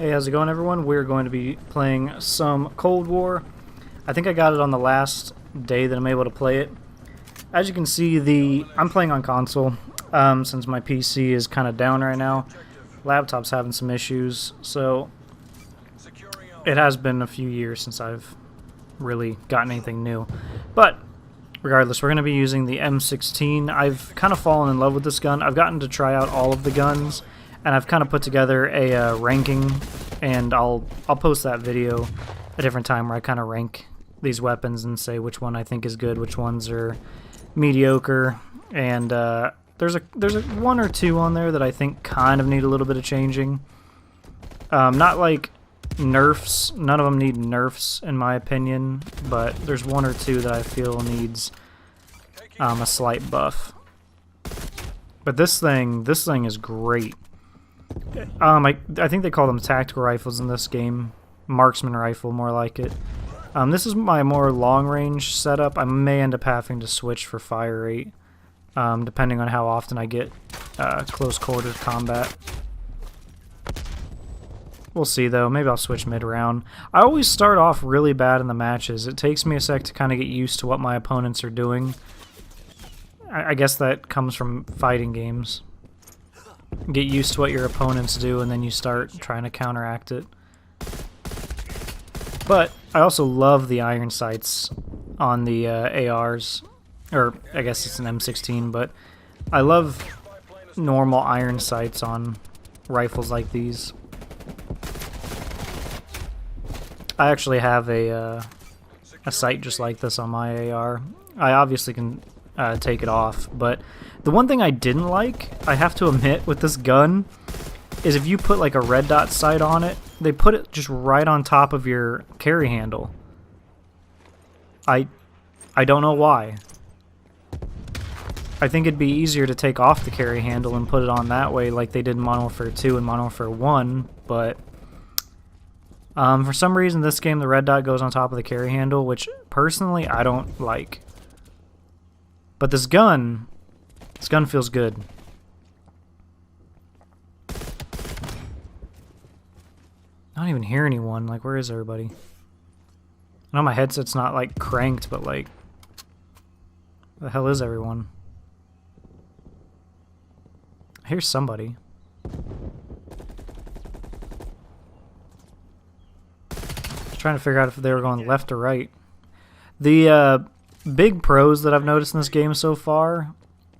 Hey, how's it going, everyone? We're going to be playing some Cold War. I think I got it on the last day that I'm able to play it. As you can see, I'm playing on console since my PC is kind of down right now. Laptop's having some issues, so it has been a few years since I've really gotten anything new. But regardless, we're going to be using the M16. I've kind of fallen in love with this gun. I've gotten to try out all of the guns, and I've kind of put together a ranking, and I'll post that video a different time where I kind of rank these weapons and say which one I think is good, which ones are mediocre, and there's a one or two on there that I think kind of need a little bit of changing. Not like nerfs, none of them need nerfs in my opinion, but there's one or two that I feel needs a slight buff. But this thing is great. I think they call them tactical rifles in this game. Marksman rifle, more like it. This is my more long-range setup. I may end up having to switch for fire rate, depending on how often I get close-quarter combat. We'll see, though. Maybe I'll switch mid-round. I always start off really bad in the matches. It takes me a sec to kind of get used to what my opponents are doing. I guess that comes from fighting games. Get used to what your opponents do, and then you start trying to counteract it. But I also love the iron sights on the ARs, or I guess it's an M16, but I love normal iron sights on rifles like these. I actually have a sight just like this on my AR. I obviously can take it off, but the one thing I didn't like, I have to admit, with this gun, is if you put like a red dot sight on it, they put it just right on top of your carry handle. I don't know why. I think it'd be easier to take off the carry handle and put it on that way like they did in Modern Warfare 2 and Modern Warfare 1, but for some reason this game the red dot goes on top of the carry handle, which personally I don't like. But this gun feels good. I don't even hear anyone. Like, where is everybody? I know my headset's not like cranked, but like, where the hell is everyone? I hear somebody. Just trying to figure out if they were going left or right. The big pros that I've noticed in this game so far,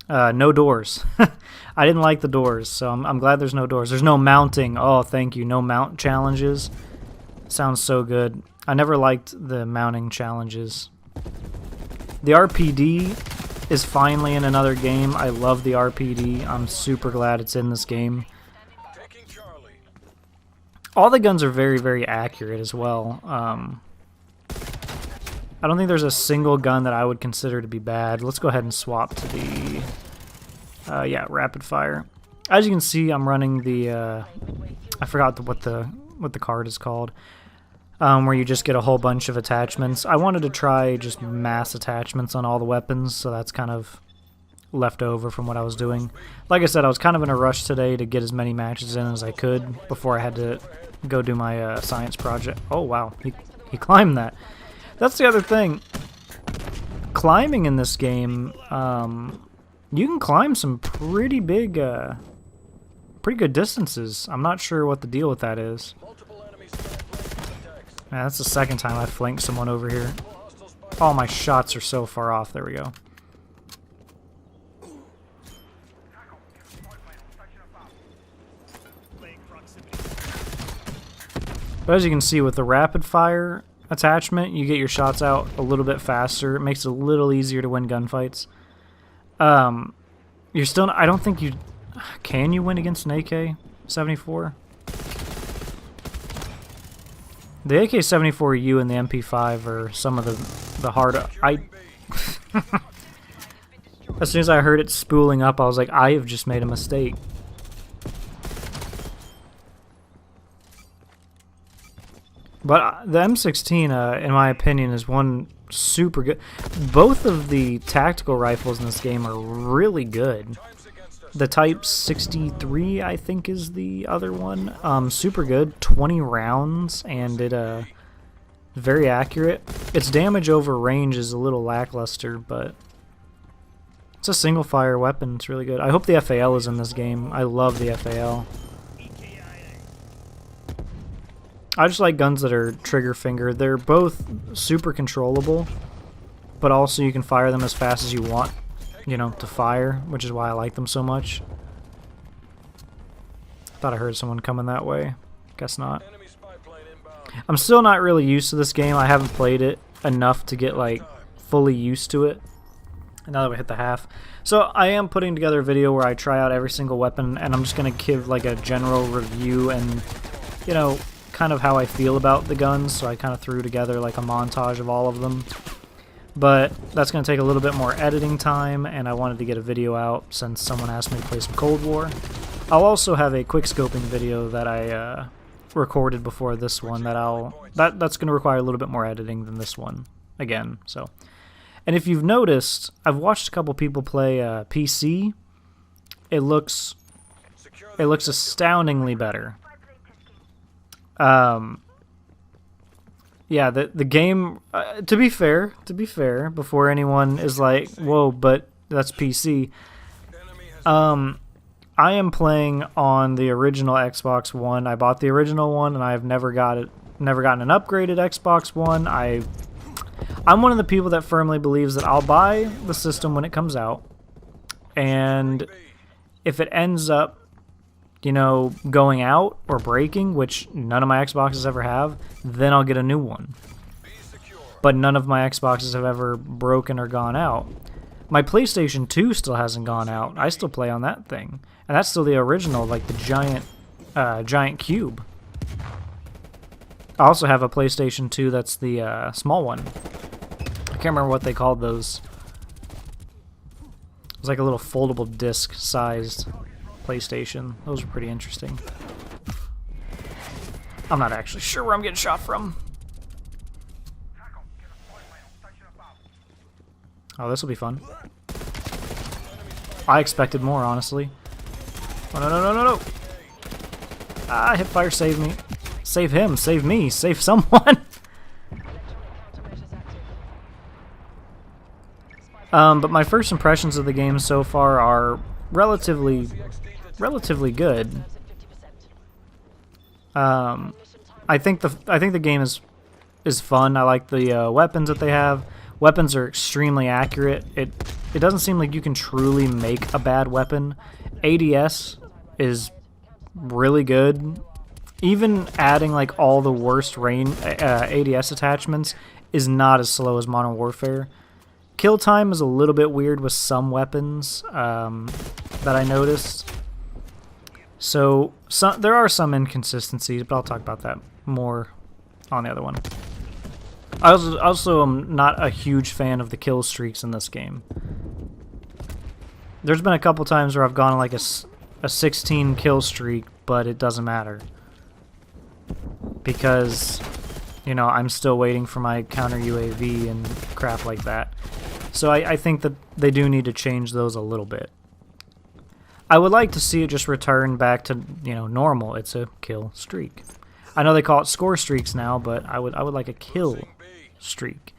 no doors. I didn't like the doors, so I'm glad there's no doors. There's no mounting. Oh, thank you. No mount challenges. Sounds so good. I never liked the mounting challenges. The RPD is finally in another game. I love the RPD. I'm super glad it's in this game. All the guns are very, very accurate as well. I don't think there's a single gun that I would consider to be bad. Let's go ahead and swap to the yeah, rapid fire. As you can see, I'm running the I forgot what the card is called, where you just get a whole bunch of attachments. I wanted to try just mass attachments on all the weapons, so that's kind of left over from what I was doing. Like I said, I was kind of in a rush today to get as many matches in as I could before I had to go do my science project. Oh wow, he climbed that. That's the other thing. Climbing in this game, you can climb some pretty big, pretty good distances. I'm not sure what the deal with that is. Man, that's the second time I've flanked someone over here. All my shots are so far off. There we go. But as you can see with the rapid fire attachment, you get your shots out a little bit faster. It makes it a little easier to win gunfights. You're still, I don't think you, can you win against an AK-74? The AK-74U and the MP5 are some of the harder, as soon as I heard it spooling up, I was like, I have just made a mistake. But the M16, in my opinion, is one super good. Both of the tactical rifles in this game are really good. The Type 63, I think, is the other one. Super good, 20 rounds, and it very accurate. Its damage over range is a little lackluster, but it's a single fire weapon. It's really good. I hope the FAL is in this game. I love the FAL. I just like guns that are trigger finger. They're both super controllable, but also you can fire them as fast as you want, you know, to fire, which is why I like them so much. Thought I heard someone coming that way. Guess not. I'm still not really used to this game. I haven't played it enough to get like fully used to it. And now that we hit the half. So I am putting together a video where I try out every single weapon, and I'm just going to give like a general review and, you know, kind of how I feel about the guns. So I kind of threw together like a montage of all of them. But that's going to take a little bit more editing time, and I wanted to get a video out since someone asked me to play some Cold War. I'll also have a quick scoping video that I recorded before this one that's going to require a little bit more editing than this one again. So, and if you've noticed, I've watched a couple people play PC. It looks astoundingly better. Yeah, the game, to be fair, before anyone is like, whoa, but that's PC, I am playing on the original Xbox One. I bought the original one, and I've never gotten an upgraded Xbox One. I'm one of the people that firmly believes that I'll buy the system when it comes out, and if it ends up, you know, going out or breaking, which none of my Xboxes ever have, then I'll get a new one. But none of my Xboxes have ever broken or gone out. My PlayStation 2 still hasn't gone out. I still play on that thing. And that's still the original, like the giant cube. I also have a PlayStation 2 that's the small one. I can't remember what they called those. It was like a little foldable disc-sized PlayStation. Those were pretty interesting. I'm not actually sure where I'm getting shot from. Oh, this will be fun. I expected more, honestly. Oh, no, no, no, no, no. Ah, hipfire, save me. Save him, save me, save someone. But my first impressions of the game so far are relatively good. I think the game is fun. I like the weapons that they have. Weapons are extremely accurate. It doesn't seem like you can truly make a bad weapon. ADS is really good. Even adding like all the worst ADS attachments is not as slow as Modern Warfare. Kill time is a little bit weird with some weapons that I noticed. So there are some inconsistencies, but I'll talk about that more on the other one. I also am not a huge fan of the kill streaks in this game. There's been a couple times where I've gone on like a 16 kill streak, but it doesn't matter. Because, you know, I'm still waiting for my counter UAV and crap like that. So I think that they do need to change those a little bit. I would like to see it just return back to, you know, normal. It's a kill streak. I know they call it score streaks now, but I would like a kill streak.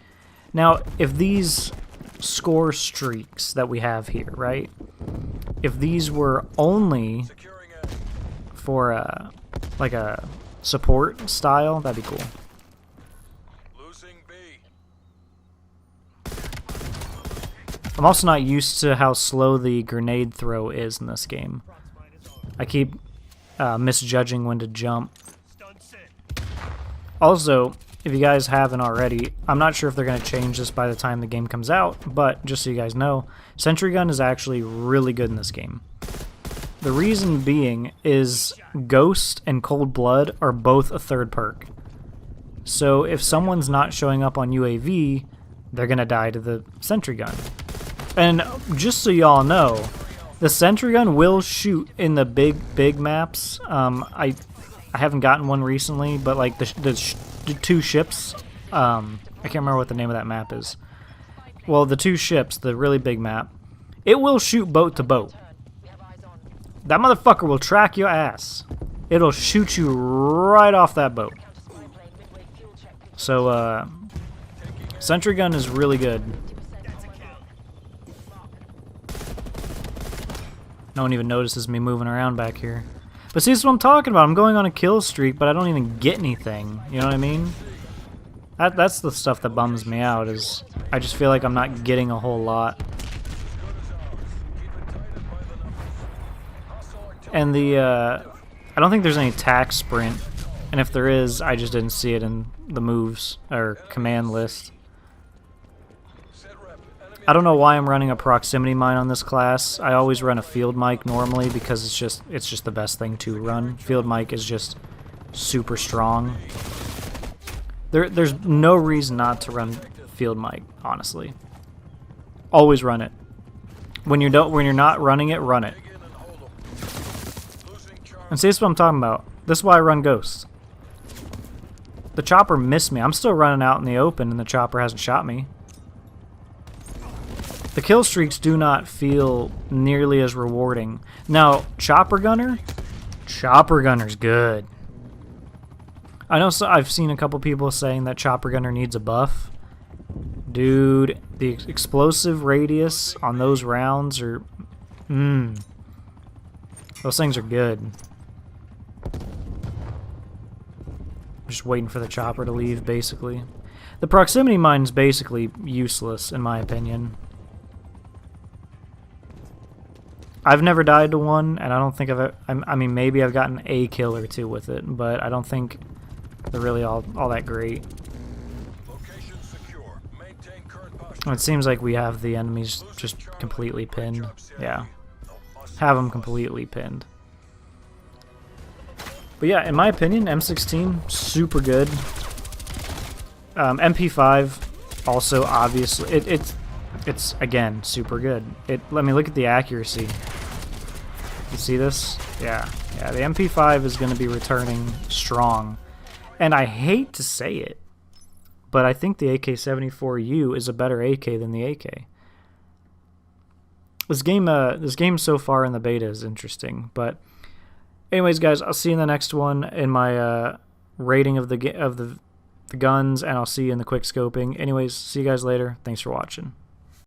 Now, if these score streaks that we have here, right? If these were only for like a support style, that'd be cool. I'm also not used to how slow the grenade throw is in this game. I keep misjudging when to jump. Also, if you guys haven't already, I'm not sure if they're going to change this by the time the game comes out, but just so you guys know, Sentry Gun is actually really good in this game. The reason being is Ghost and Cold Blood are both a third perk. So if someone's not showing up on UAV, they're going to die to the Sentry Gun. And just so y'all know, the Sentry Gun will shoot in the big maps. I haven't gotten one recently, but like the two ships, I can't remember what the name of that map is. Well, the two ships, the really big map, it will shoot boat to boat. That motherfucker will track your ass. It'll shoot you right off that boat. So, sentry gun is really good. No one even notices me moving around back here. But see, this is what I'm talking about. I'm going on a kill streak, but I don't even get anything. You know what I mean? That's the stuff that bums me out, is I just feel like I'm not getting a whole lot. And I don't think there's any tac sprint. And if there is, I just didn't see it in the moves or command list. I don't know why I'm running a proximity mine on this class. I always run a field mic normally because it's just the best thing to run. Field mic is just super strong. There's no reason not to run field mic, honestly. Always run it. When you're not running it, run it. And see, this is what I'm talking about. This is why I run Ghost. The chopper missed me. I'm still running out in the open and the chopper hasn't shot me. The kill streaks do not feel nearly as rewarding. Now, Chopper Gunner's good. I know I've seen a couple people saying that Chopper Gunner needs a buff. Dude, the explosive radius on those rounds are... Those things are good. I'm just waiting for the chopper to leave, basically. The proximity mine's basically useless, in my opinion. I've never died to one, and I don't think I mean, maybe I've gotten a kill or two with it, but I don't think they're really all that great. It seems like we have the enemies just completely pinned. Yeah. Have them completely pinned. But yeah, in my opinion, M16, super good. MP5, also obviously, it's again super good. Let me look at the accuracy. You see this? Yeah, the MP5 is going to be returning strong, and I hate to say it, but I think the AK-74U is a better AK than the AK. This game so far in the beta is interesting, but anyways, guys, I'll see you in the next one in my rating of the guns, and I'll see you in the quick scoping. Anyways, see you guys later. Thanks for watching.